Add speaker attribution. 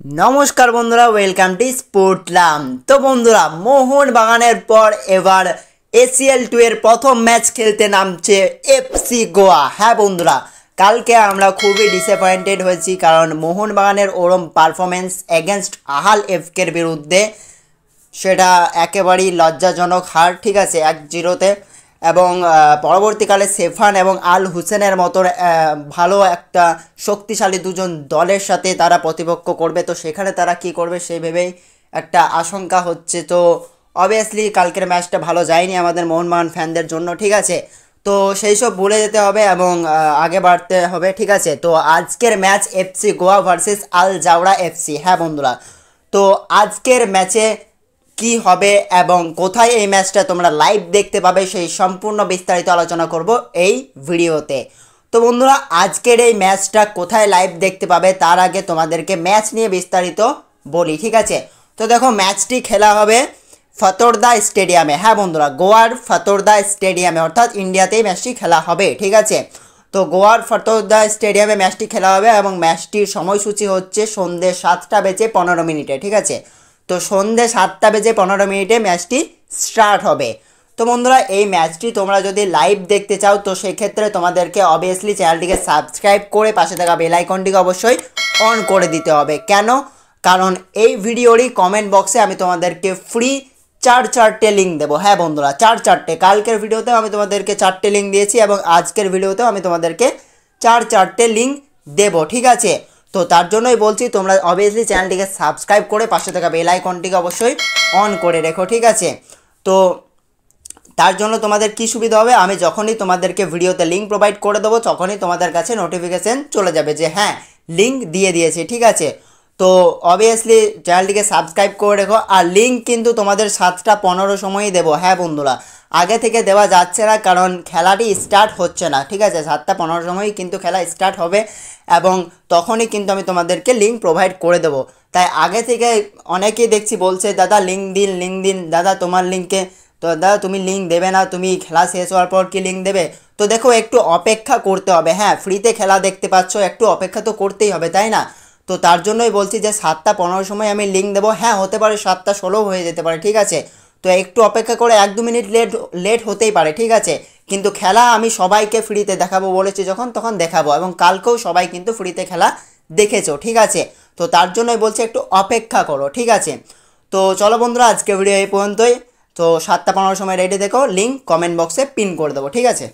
Speaker 1: নমস্কার বন্ধুরা, welcome to স্পোর্টলাম। তো বন্ধুরা, মোহনবাগানের পর এবার ACL2 এর প্রথম ম্যাচ খেলতে নামছে FC গোয়া। হ্যাঁ বন্ধুরা, কালকে আমরা খুবই ডিসঅ্যাপয়েন্টেড হয়েছি, কারণ মোহনবাগানের ওরম পারফরমেন্স এগেনস্ট আহাল এফকের বিরুদ্ধে সেটা একেবারেই লজ্জাজনক হার। ঠিক আছে, 1-0-তে। এবং পরবর্তীকালে সেফান এবং আল হুসেনের মতো ভালো একটা শক্তিশালী দুজন দলের সাথে তারা প্রতিপক্ষ করবে, তো সেখানে তারা কি করবে সেই ভেবেই একটা আশঙ্কা হচ্ছে। তো অবভিয়াসলি কালকের ম্যাচটা ভালো যায়নি আমাদের মোহনবাগান ফ্যানদের জন্য। ঠিক আছে, তো সেই সব ভুলে যেতে হবে এবং আগে বাড়তে হবে। ঠিক আছে, তো আজকের ম্যাচ FC গোয়া ভার্সেস আল জাওরা FC। হ্যাঁ বন্ধুরা, তো আজকের ম্যাচে কি হবে এবং কোথায় এই ম্যাচটা তোমরা লাইভ দেখতে পাবে সেই সম্পূর্ণ বিস্তারিত আলোচনা করব এই ভিডিওতে। তো বন্ধুরা, আজকের এই ম্যাচটা কোথায় লাইভ দেখতে পাবে তার আগে তোমাদেরকে ম্যাচ নিয়ে বিস্তারিত বলি। ঠিক আছে, তো দেখো, ম্যাচটি খেলা হবে ফতোরদা স্টেডিয়ামে। হ্যাঁ বন্ধুরা, গোয়ার ফতোরদা স্টেডিয়ামে, অর্থাৎ ইন্ডিয়াতেই ম্যাচটি খেলা হবে। ঠিক আছে, তো গোয়ার ফতোরদা স্টেডিয়ামে ম্যাচটি খেলা হবে এবং ম্যাচটির সময়সূচি হচ্ছে সন্ধ্যে 7:15। ঠিক আছে, তো সন্ধ্যে 7:15 ম্যাচটি স্টার্ট হবে। তো বন্ধুরা, এই ম্যাচটি তোমরা যদি লাইভ দেখতে চাও তো সেক্ষেত্রে তোমাদেরকে অবভিয়াসলি চ্যানেলটিকে সাবস্ক্রাইব করে পাশে থাকা বেল আইকনটিকে অবশ্যই অন করে দিতে হবে। কেন? কারণ এই ভিডিওরই কমেন্ট বক্সে আমি তোমাদেরকে ফ্রি চারটে লিঙ্ক দেবো। হ্যাঁ বন্ধুরা, চারটে। কালকের ভিডিওতেও আমি তোমাদেরকে 4টে লিঙ্ক দিয়েছি এবং আজকের ভিডিওতেও আমি তোমাদেরকে চারটে লিঙ্ক দেবো। ঠিক আছে, তো তার জন্যই বলছি তোমরা অবভিয়াসলি চ্যানেলটিকে সাবস্ক্রাইব করে পাশে থাকা বেল আইকনটিকে অবশ্যই অন করে রেখো। ঠিক আছে, তো তার জন্য তোমাদের কি সুবিধা হবে, আমি যখনই তোমাদেরকে ভিডিওতে লিঙ্ক প্রোভাইড করে দেবো তখনই তোমাদের কাছে নোটিফিকেশান চলে যাবে যে হ্যাঁ, লিঙ্ক দিয়ে দিয়েছি। ঠিক আছে, তো অবভিয়াসলি চ্যানেলটিকে সাবস্ক্রাইব করে রেখো। আর লিঙ্ক কিন্তু তোমাদের 7:15 সময়ই দেবো। হ্যাঁ বন্ধুরা, আগে থেকে দেওয়া যাচ্ছে না, কারণ খেলাটি স্টার্ট হচ্ছে না। ঠিক আছে, 7:15 সময়ই কিন্তু খেলা স্টার্ট হবে এবং তখনই কিন্তু আমি তোমাদেরকে লিঙ্ক প্রোভাইড করে দেবো। তাই আগে থেকে অনেকেই দেখছি বলছে দাদা লিঙ্ক দিন দাদা তোমার লিঙ্কে, তো দাদা তুমি লিঙ্ক দেবে না, তুমি খেলা শেষ হওয়ার পর কি লিঙ্ক দেবে? তো দেখো, একটু অপেক্ষা করতে হবে। হ্যাঁ, ফ্রিতে খেলা দেখতে পাচ্ছ, একটু অপেক্ষা তো করতেই হবে, তাই না? তো তার জন্যই বলছি যে 7:15 সময় আমি লিঙ্ক দেবো। হ্যাঁ, হতে পারে 7:16 হয়ে যেতে পারে। ঠিক আছে, তো একটু অপেক্ষা করে 1-2 মিনিট লেট হতেই পারে। ঠিক আছে, কিন্তু খেলা আমি সবাইকে ফ্রিতে দেখাবো বলেছি, যখন তখন দেখাবো এবং কালকেও সবাই কিন্তু ফ্রিতে খেলা দেখেছো। ঠিক আছে, তো তার জন্যই বলছি একটু অপেক্ষা করো। ঠিক আছে, তো চলো বন্ধুরা, আজকে ভিডিও এই পর্যন্তই। তো 7:15 সময় রেডি দেখো, লিঙ্ক কমেন্ট বক্সে পিন করে দেবো। ঠিক আছে।